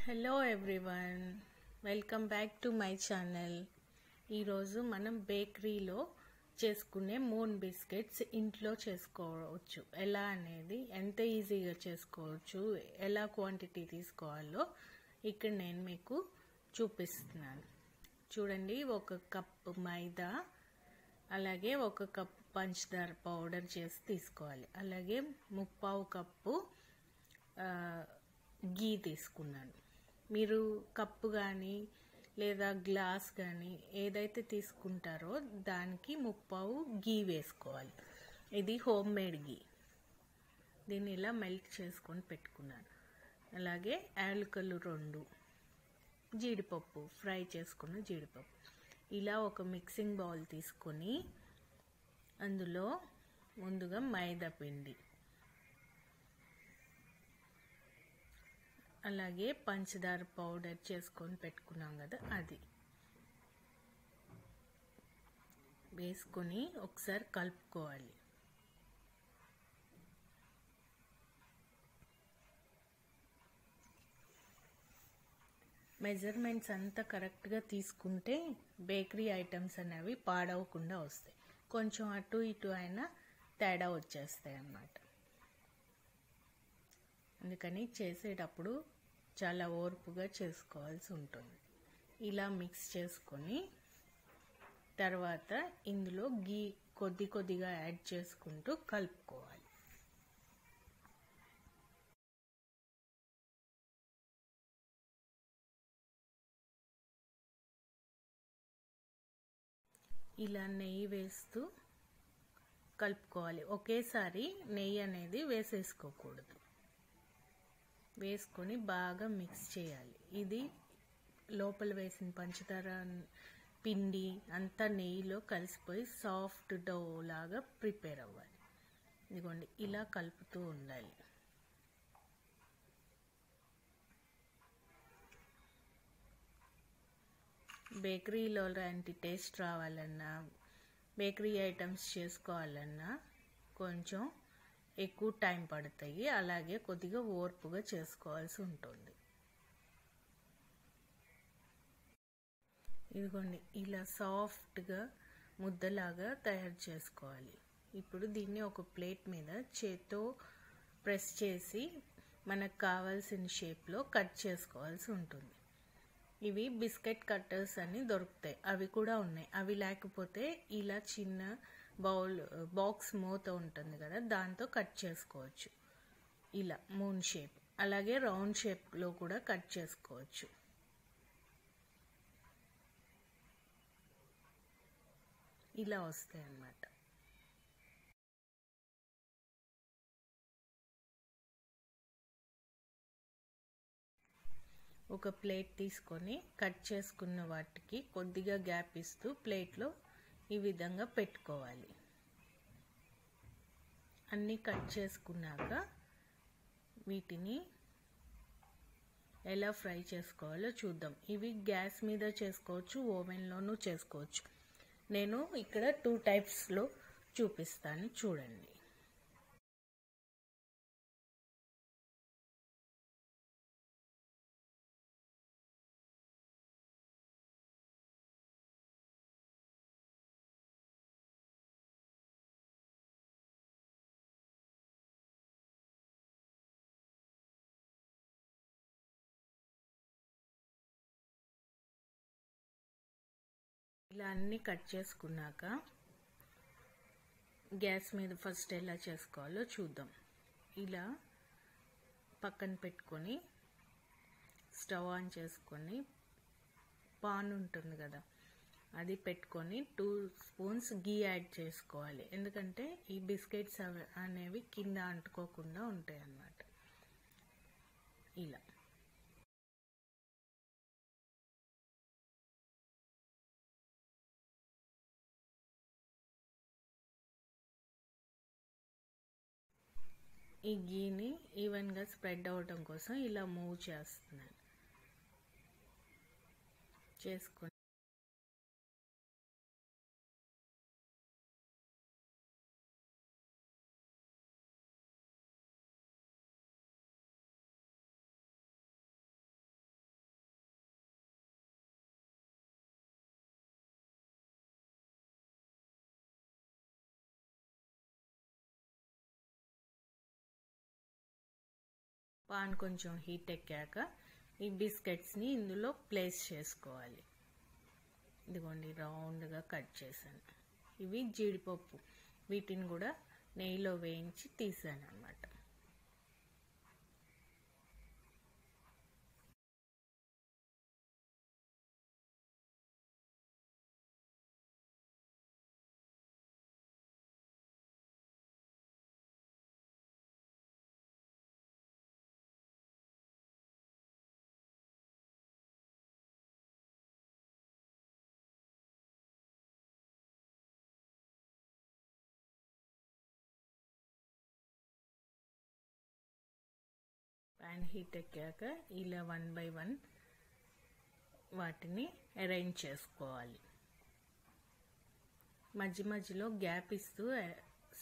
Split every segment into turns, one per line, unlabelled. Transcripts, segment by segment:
Hello everyone, welcome back to my channel. ఈరోజు మనం బేకరీలో చేసుకునే మూన్ బిస్కెట్స్ ఇంట్లో చేసుకోవచ్చు. ఎలా అనేది ఎంత ఈజీగా చేసుకోవచ్చు, ఎలా క్వాంటిటీ తీసుకోవాలో ఇక్కడ నేను మీకు చూపిస్తున్నాను. చూడండి, 1 కప్ మైదా, అలాగే 1 కప్ పంచదార పౌడర్ చేసి తీసుకోవాలి. అలాగే 3/4 కప్పు గీ తీసుకున్నాను. మీరు కప్పు కానీ లేదా గ్లాస్ కానీ ఏదైతే తీసుకుంటారో దానికి 3/4 గీ వేసుకోవాలి. ఇది హోమ్ మేడ్ గీ. దీన్ని ఇలా మెల్ట్ చేసుకొని పెట్టుకున్నాను. అలాగే యాలకులు 2, జీడిపప్పు, ఫ్రై చేసుకున్న జీడిపప్పు. ఇలా ఒక మిక్సింగ్ బౌల్ తీసుకొని అందులో ముందుగా మైదా పిండి, అలాగే పంచదార పౌడర్ చేసుకొని పెట్టుకున్నాం కదా, అది వేసుకొని ఒకసారి కలుపుకోవాలి. మెజర్మెంట్స్ అంతా కరెక్ట్గా తీసుకుంటే బేకరీ ఐటమ్స్ అనేవి పాడవకుండా వస్తాయి. కొంచెం అటు ఇటు అయినా తేడా వచ్చేస్తాయి అన్నమాట. అందుకని చేసేటప్పుడు చాలా ఓర్పుగా చేసుకోవాల్సి ఉంటుంది. ఇలా మిక్స్ చేసుకొని తర్వాత ఇందులో గీ కొద్దిగా యాడ్ చేసుకుంటూ కలుపుకోవాలి. ఇలా నెయ్యి వేస్తూ కలుపుకోవాలి. ఒకేసారి నెయ్యి అనేది వేసేసుకోకూడదు. వేసుకొని బాగా మిక్స్ చేయాలి. ఇది లోపల వేసిన పంచదార పిండి అంతా నెయ్యిలో కలిసిపోయి సాఫ్ట్ డో లాగా ప్రిపేర్ అవ్వాలి. ఇదిగోండి, ఇలా కలుపుతూ ఉండాలి. బేకరీలో లాంటి టేస్ట్ రావాలన్నా, బేకరీ ఐటమ్స్ చేసుకోవాలన్నా కొంచెం ఎక్కువ టైం పడుతాయి. అలాగే కొద్దిగా ఓర్పుగా చేసుకోవాల్సి ఉంటుంది. ఇదిగోండి, ఇలా సాఫ్ట్గా ముద్దలాగా తయారు చేసుకోవాలి. ఇప్పుడు దీన్ని ఒక ప్లేట్ మీద చేత్తో ప్రెస్ చేసి మనకు కావాల్సిన షేప్లో కట్ చేసుకోవాల్సి ఉంటుంది. ఇవి బిస్కెట్ కట్టర్స్ అని దొరుకుతాయి, అవి కూడా ఉన్నాయి. అవి లేకపోతే ఇలా చిన్న బాక్స్ మూత ఉంటుంది కదా, దాంతో కట్ చేసుకోవచ్చు. ఇలా మూన్ షేప్, అలాగే రౌండ్ షేప్లో కూడా కట్ చేసుకోవచ్చు. ఇలా వస్తాయి అన్నమాట. ఒక ప్లేట్ తీసుకొని కట్ చేసుకున్న వాటికి కొద్దిగా గ్యాప్ ఇస్తూ ప్లేట్లో ఈ విధంగా పెట్టుకోవాలి. అన్నీ కట్ చేసుకున్నాక వీటిని ఎలా ఫ్రై చేసుకోవాలో చూద్దాం. ఇవి గ్యాస్ మీద చేసుకోవచ్చు, ఓవెన్లోనూ చేసుకోవచ్చు. నేను ఇక్కడ 2 టైప్స్లో చూపిస్తాను, చూడండి. ఇలా అన్నీ కట్ చేసుకున్నాక గ్యాస్ మీద ఫస్ట్ ఎలా చేసుకోవాలో చూద్దాం. ఇలా పక్కన పెట్టుకొని స్టవ్ ఆన్ చేసుకొని పాన్ ఉంటుంది కదా, అది పెట్టుకొని 2 స్పూన్స్ గీ యాడ్ చేసుకోవాలి. ఎందుకంటే ఈ బిస్కెట్స్ అనేవి కింద అంటుకోకుండా ఉంటాయి అన్నమాట. ఇలా ఈ గీని ఈవెన్గా స్ప్రెడ్ అవ్వడం కోసం ఇలా మూవ్ చేసుకొని పాన్ కొంచెం హీట్ ఎక్కాక ఈ బిస్కెట్స్ని ఇందులో ప్లేస్ చేసుకోవాలి. ఇదిగోండి రౌండ్గా కట్ చేశాను. ఇవి జీడిపప్పు, వీటిని కూడా నెయ్యిలో వేయించి తీసాను అన్నమాట. ప్యాన్ హీట్ ఎక్కాక ఇలా 1 by 1 వాటిని అరేంజ్ చేసుకోవాలి. మధ్య మధ్యలో గ్యాప్ ఇస్తూ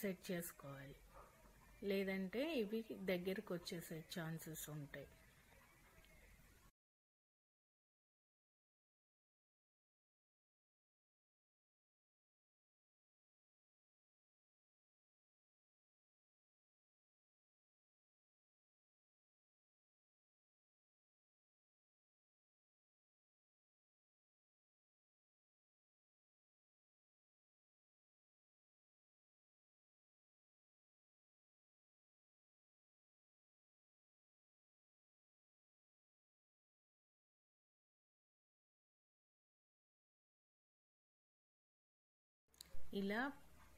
సెట్ చేసుకోవాలి, లేదంటే ఇవి దగ్గరకు వచ్చేసే ఛాన్సెస్ ఉంటాయి. ఇలా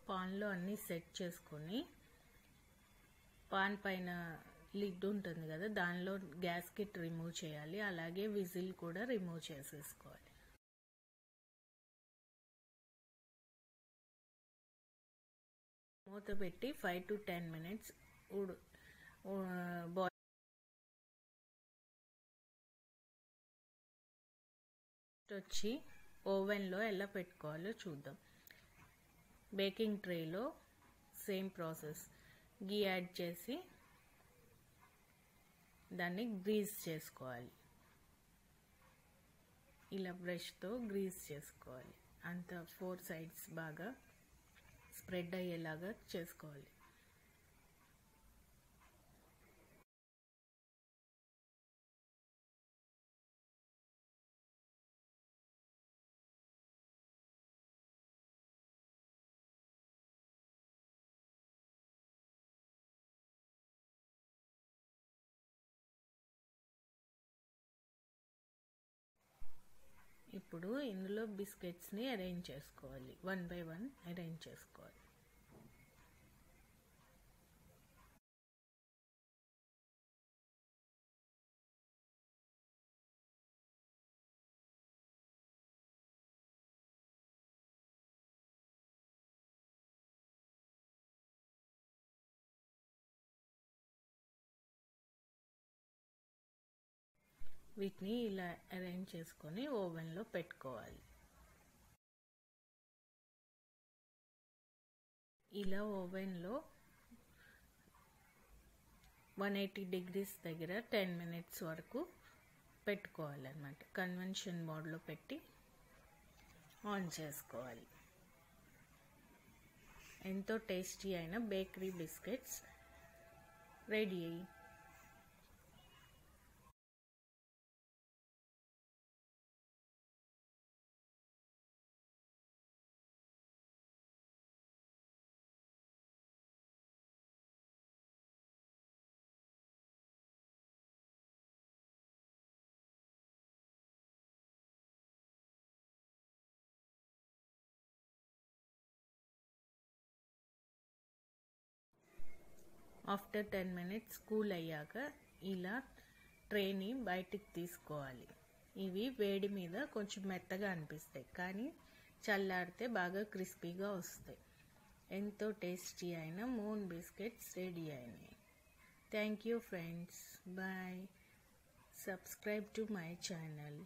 పాన్లో అన్నీ సెట్ చేసుకొని పాన్ పైన లిడ్ ఉంటుంది కదా, దానిలో గ్యాస్కెట్ రిమూవ్ చేయాలి. అలాగే విజిల్ కూడా రిమూవ్ చేసేసుకోవాలి. మూత పెట్టి 5 to 10 minutes బాయిల్ వచ్చి ఓవెన్లో ఎలా పెట్టుకోవాలో చూద్దాం. బేకింగ్ ట్రేలో సేమ్ ప్రాసెస్, గీ యాడ్ చేసి దాన్ని గ్రీజ్ చేసుకోవాలి. ఇలా బ్రష్తో గ్రీజ్ చేసుకోవాలి. అంత 4 sides బాగా స్ప్రెడ్ అయ్యేలాగా చేసుకోవాలి. ఇప్పుడు ఇందులో బిస్కెట్స్ని అరేంజ్ చేసుకోవాలి. 1 by 1 అరేంజ్ చేసుకోవాలి. వీటిని ఇలా అరేంజ్ చేసుకొని ఓవెన్లో పెట్టుకోవాలి. ఇలా ఓవెన్లో 180 degrees దగ్గర 10 minutes వరకు పెట్టుకోవాలన్నమాట. కన్వెన్షన్ మోడ్లో పెట్టి ఆన్ చేసుకోవాలి. ఎంతో టేస్టీ అయిన bakery biscuits ready. After 10 minutes cool అయ్యాక ఇలా ట్రేని బయటికి తీసుకోవాలి. ఇవి వేడి మీద కొంచెం మెత్తగా అనిపిస్తాయి, కానీ చల్లారితే బాగా క్రిస్పీగా వస్తాయి. ఎంతో టేస్టీ అయిన మూన్ బిస్కెట్స్ రెడీ అయినాయి. Thank you friends. Bye. Subscribe to my channel.